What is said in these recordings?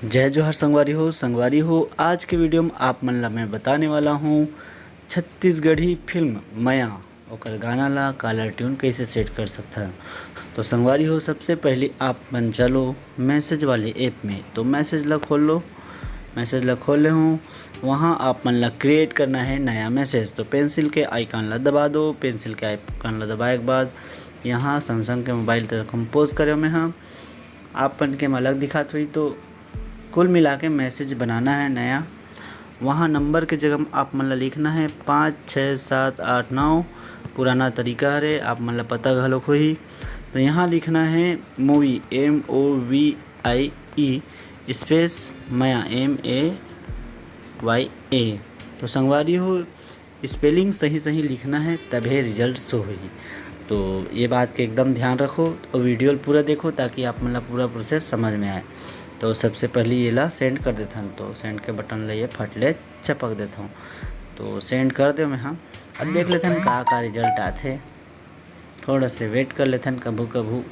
जय जोहर संगवारी हो। आज के वीडियो में आप मन ला मैं बताने वाला हूँ छत्तीसगढ़ी फिल्म मया ओकर गाना ला कालर ट्यून कैसे सेट कर सकता है। तो संगवारी हो, सबसे पहले आप मन चलो मैसेज वाले ऐप में। तो मैसेज ला खोल लो। मैसेज ला खोल ले हूँ। वहाँ आप मन ला क्रिएट करना है नया मैसेज। तो पेंसिल के आइकन ला दबा दो। पेंसिल के आइकन ला दबाए के बाद यहाँ सैमसंग के मोबाइल तक कंपोज करे में हाँ आपन के अलग दिखात हुई। तो कुल मिला के मैसेज बनाना है नया। वहाँ नंबर के जगह आप मन ला लिखना है 5 6 7 8 9। पुराना तरीका है, आप मन ला पता घलोक होही। तो यहाँ लिखना है मूवी MOVIE स्पेस मया MAYA। तो संगवारी हो, स्पेलिंग सही लिखना है तभी रिजल्ट शो होगी। तो ये बात के एकदम ध्यान रखो और वीडियो पूरा देखो ताकि आप मन ला पूरा प्रोसेस समझ में आए। तो सबसे पहले ये ला सेंड कर देता हूँ। तो सेंड के बटन ले ये फट ले चपक देता हूँ। तो सेंड कर दे मैं हाँ। अब देख लेते हैं का रिजल्ट आते। थोड़ा से वेट कर लेते हैं, कभू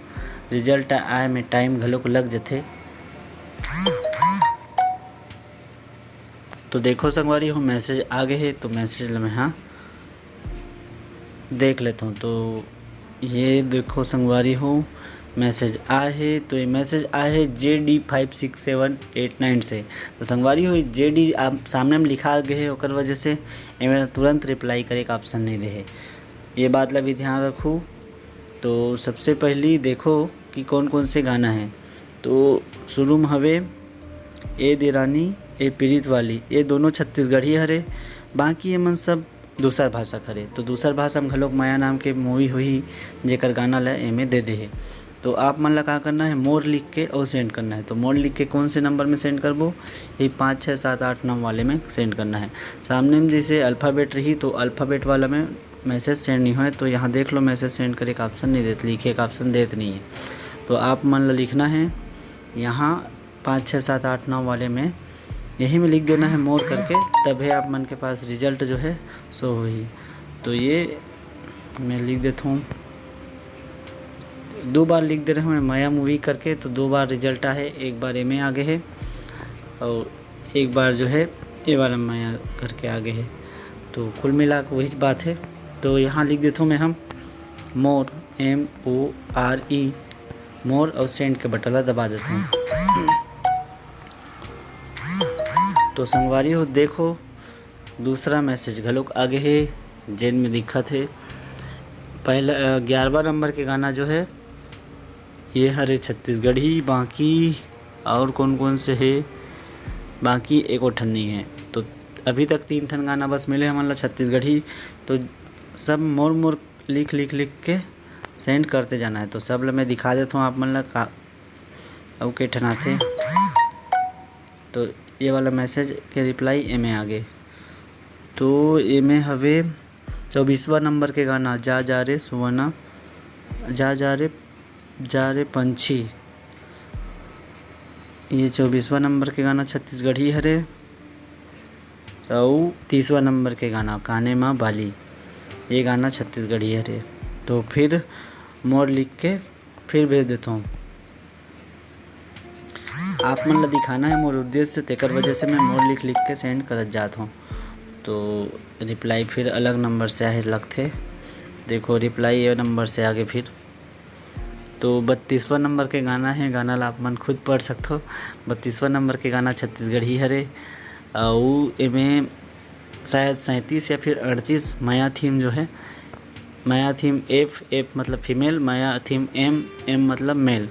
रिजल्ट आए में टाइम घलोक लग जाते। तो देखो संगवारी हो, मैसेज आ गए है। तो मैसेज मैं हाँ देख लेता हूँ। तो ये देखो संगवारी हो, मैसेज आए है। तो ये मैसेज आए है JD56789 से। तो संगवारी हो, JD आप सामने में लिखा गए है, ओकर वजह से मेरा तुरंत रिप्लाई करे का ऑप्शन नहीं दे है। ये बात ला भी ध्यान रखो। तो सबसे पहली देखो कि कौन कौन से गाना है। तो शुरू में हवे ए देरानी ए पीड़ित वाली, ये दोनों छत्तीसगढ़ी हरे। बाकी ये मन सब दूसर भाषा करे। तो दूसर भाषा में घलोक माया नाम के मूवी हुई जेकर गाना ला एमे दे दे है। तो आप मन ला का करना है, मोर लिख के और सेंड करना है। तो मोर लिख के कौन से नंबर में सेंड करबो, ये 5 6 7 8 9 वाले में सेंड करना है। सामने में जैसे अल्फ़ाबेट रही तो अल्फ़ाबेट वाला में मैसेज सेंड नहीं हो। तो यहाँ देख लो मैसेज सेंड करे का ऑप्शन नहीं देते, लिखे का ऑप्शन देते नहीं है। तो आप मन ला लिखना है यहाँ 5 6 7 8 9 वाले में यही में लिख देना है मोर करके, तब है आप मन के पास रिजल्ट जो है सो हुई। तो ये मैं लिख देता हूँ, 2 बार लिख दे रहा हूँ मैं माया मूवी करके। तो 2 बार रिजल्ट आए, एक बार एम आगे है और एक बार जो है ए वाला माया करके आगे है। तो कुल मिला के वही बात है। तो यहाँ लिख देता हूँ मैं हम मोर MORE मोर और सेंड के बटन ला दबा देता हूँ। तो संगवारी हो देखो दूसरा मैसेज घलोक आगे है जेन में दिक्कत है। पहला 11वां नंबर के गाना जो है ये हरे छत्तीसगढ़ी। बाकी और कौन कौन से है, बाकी एक और ठन नहीं है। तो अभी तक 3 ठन गाना बस मिले हमारे ला छत्तीसगढ़ी। तो सब मोर लिख के सेंड करते जाना है। तो सब ला मैं दिखा देता हूँ आप मन ला का और के ठन आते। तो ये वाला मैसेज के रिप्लाई एमे आगे। तो एमे हवे 24वां नंबर के गाना जा रे सुवना जा रे पंछी। ये 24वां नंबर के गाना छत्तीसगढ़ी हरे। और 30वां नंबर के गाना काने माँ बाली, ये गाना छत्तीसगढ़ी हरे। तो फिर मोर लिख के फिर भेज देता हूँ। आप मन ला दिखाना है मोर उद्देश्य, तेकर वजह से मैं मोर लिख के सेंड करत जात हूँ। तो रिप्लाई फिर अलग नंबर से आए लगते। देखो रिप्लाई ये नंबर से आगे फिर। तो 32वां नंबर के गाना है, गाना ला आप मन खुद पढ़ सकते हो। 32वां नंबर के गाना छत्तीसगढ़ी हरे। और इमें शायद 37 या फिर 38 माया थीम जो है, माया थीम F मतलब फीमेल, माया थीम M मतलब मेल।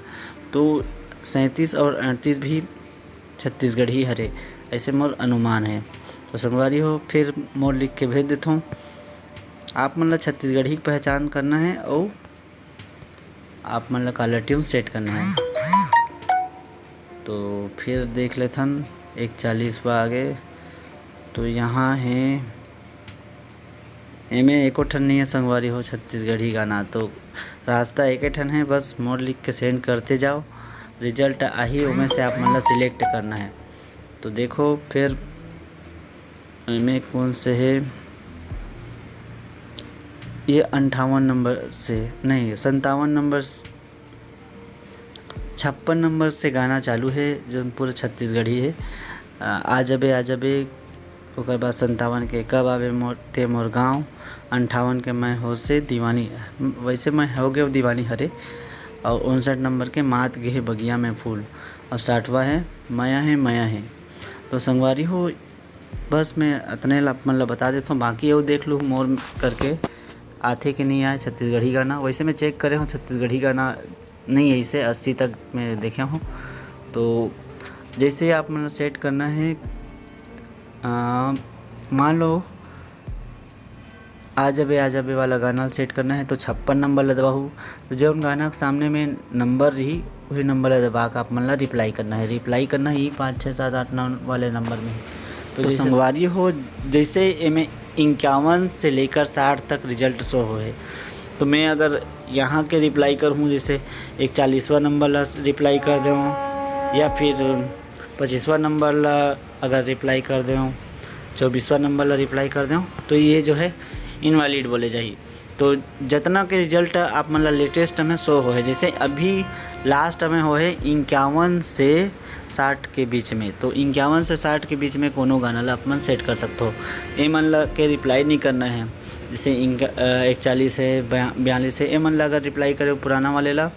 तो 37 और 38 भी छत्तीसगढ़ी हरे, ऐसे मोर अनुमान है। तो संगवारी हो फिर मोर लिख के भेज देता हूँ। आप मन ला छत्तीसगढ़ी की पहचान करना है और आप मन ला कालर ट्यून सेट करना है। तो फिर देख लेते हैं 41वां आगे। तो यहाँ है एमे एको ठन नहीं है संगवारी हो छत्तीसगढ़ी गाना। तो रास्ता एक ठन है, बस मोर लिख के सेंड करते जाओ, रिजल्ट आही उमें से आप मन ला सिलेक्ट करना है। तो देखो फिर इनमें कौन से है, ये 58 नंबर से नहीं 57 नंबर 56 नंबर से गाना चालू है जो पूरा छत्तीसगढ़ी है। आ जबे ओकर बाद 57 के कब आवे ते मोर गाँव, 58 के मैं हो से दीवानी, वैसे मैं हो गए दीवानी हरे, और 59 नंबर के मात गे बगिया में फूल, और 60वां है माया है। तो संगवारी हो बस मैं इतने मतलब बता देता हूँ, बाकी वो देख लूँ मोर करके आते कि नहीं आए छत्तीसगढ़ी गाना। वैसे मैं चेक करे हूँ छत्तीसगढ़ी गाना नहीं है, इसे 80 तक मैं देखे हूँ। तो जैसे आप मतलब सेट करना है, मान लो आ जाबे वाला गाना सेट करना है तो 56 नंबर ला दबाहू। तो जो गाना के सामने में नंबर रही वही नंबर ला दबा के आप मन ला रिप्लाई करना है। रिप्लाई करना ही 5 6 7 8 9 वाले नंबर में। तो संगवारी हो जैसे इमें 51 से लेकर 60 तक रिजल्ट शो हो है। तो मैं अगर यहाँ के रिप्लाई करूँ, जैसे 41वां नंबर ला रिप्लाई कर दूँ, या फिर 25वां नंबर ला अगर रिप्लाई कर दूँ, 24वां नंबर ला रिप्लाई कर दूँ, तो ये जो है इनवैलिड बोले जाइए। तो जितना के रिजल्ट आप मतलब लेटेस्ट में शो हो है, जैसे अभी लास्ट में हो है 51 से 60 के बीच में। तो 51 से 60 के बीच में कोनो गाना ला अपन सेट कर सकते हो। ये मन ला के रिप्लाई नहीं करना है, जैसे 41 है 42 है, ये मन ला अगर रिप्लाई करे पुराना वाले ला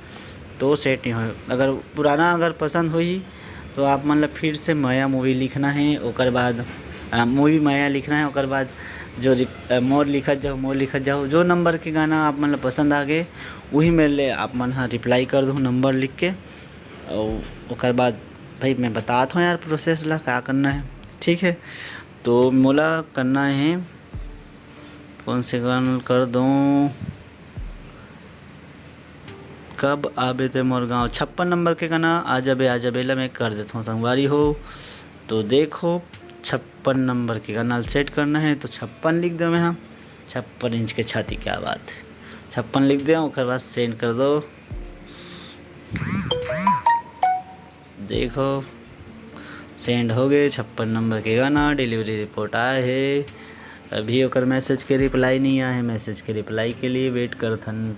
तो सेट नहीं हो। अगर पुराना अगर पसंद हुई तो आप मन ला फिर से माया मूवी लिखना है, ओकर बाद मूवी माया लिखना है, ओकर बाद जो मोर लिखत जाओ जो नंबर के गाना आप मन पसंद आ गए वही मेरे लिए आप मन हाँ रिप्लाई कर दूँ नंबर लिख के। और ओकर बाद भाई मैं बताता हूँ यार प्रोसेस ला क्या करना है, ठीक है। तो मोला करना है कौन से गाना कर दूँ, कब आबे ते मोर गाँव 56 नंबर के गाना आ जाबे ला मैं कर देता हूँ संगवारी हो। तो देखो 56 नंबर के गाना सेट करना है तो 56 लिख दो। मैं हाँ 56 इंच के छाती, क्या बात है, 56 लिख दो, उसके बाद सेंड कर दो। देखो सेंड हो गए 56 नंबर के गाना, डिलीवरी रिपोर्ट आया है। अभी ओकर मैसेज के रिप्लाई नहीं आया है, मैसेज के रिप्लाई के लिए वेट करथन।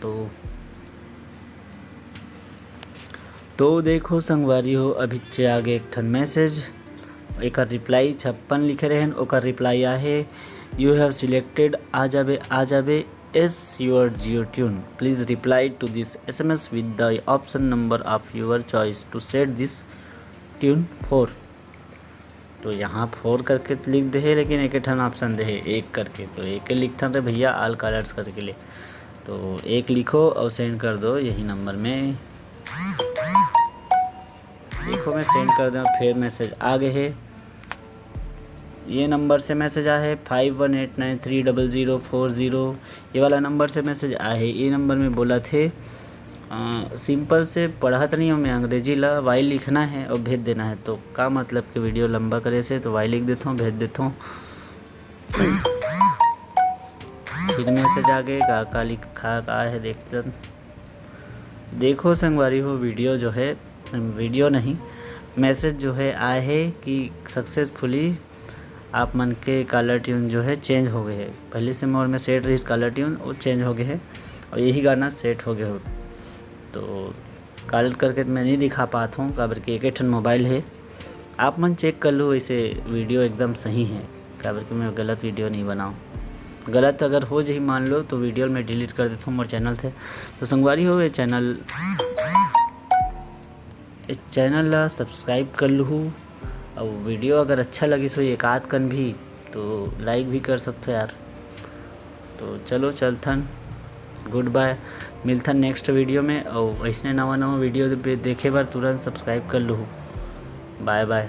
तो देखो संगवारी हो अभी चे आगे एक ठन मैसेज, एक रिप्लाई 56 लिखे रहे, ओकर रिप्लाई आहे यू हैव सिलेक्टेड आ जाबे as your Jio tune, please reply to this SMS with the option number of your choice to set this tune 4। तो यहाँ 4 करके लिख दे है, लेकिन एक ठन ऑप्शन दे है 1 करके, तो एक लिखता रहे भैया ऑल कलर्स करके ले। तो 1 लिखो और सेंड कर दो यही नंबर में। देखो मैं सेंड कर दूँ, फिर मैसेज आ गए है, ये नंबर से मैसेज आया है 5189300040, ये वाला नंबर से मैसेज आया है। ये नंबर में बोला थे सिंपल से पढ़त नहीं हूँ मैं अंग्रेजी ला, वाई लिखना है और भेज देना है। तो का मतलब कि वीडियो लंबा करे से तो वाई लिख देता हूँ, भेज देता हूँ। फिर मैसेज आ गए का लिखा का है, देखते देखो संगवारी हो वीडियो जो है, वीडियो नहीं मैसेज जो है आए है कि सक्सेसफुली आप मन के कलर ट्यून जो है चेंज हो गए है। पहले से मोर में सेट रही कलर ट्यून वो चेंज हो गए है और यही गाना सेट हो गया हो। तो कॉल करके मैं नहीं दिखा पाता हूँ काबर कि एक ठन मोबाइल है, आप मन चेक कर लो। इसे वीडियो एकदम सही है, काबर कि मैं गलत वीडियो नहीं बनाऊँ। गलत अगर हो जाए मान लो तो वीडियो मैं डिलीट कर देता हूँ, मोर चैनल थे। तो संगवारी हो ये चैनल ला सब्सक्राइब कर लूँ, और वीडियो अगर अच्छा लगी सो एक आध कन भी तो लाइक भी कर सकते हो यार। तो चलो चलथन, गुड बाय, मिलथन नेक्स्ट वीडियो में। और ऐसे नवा वीडियो देखे बार तुरंत सब्सक्राइब कर लूँ। Bye bye.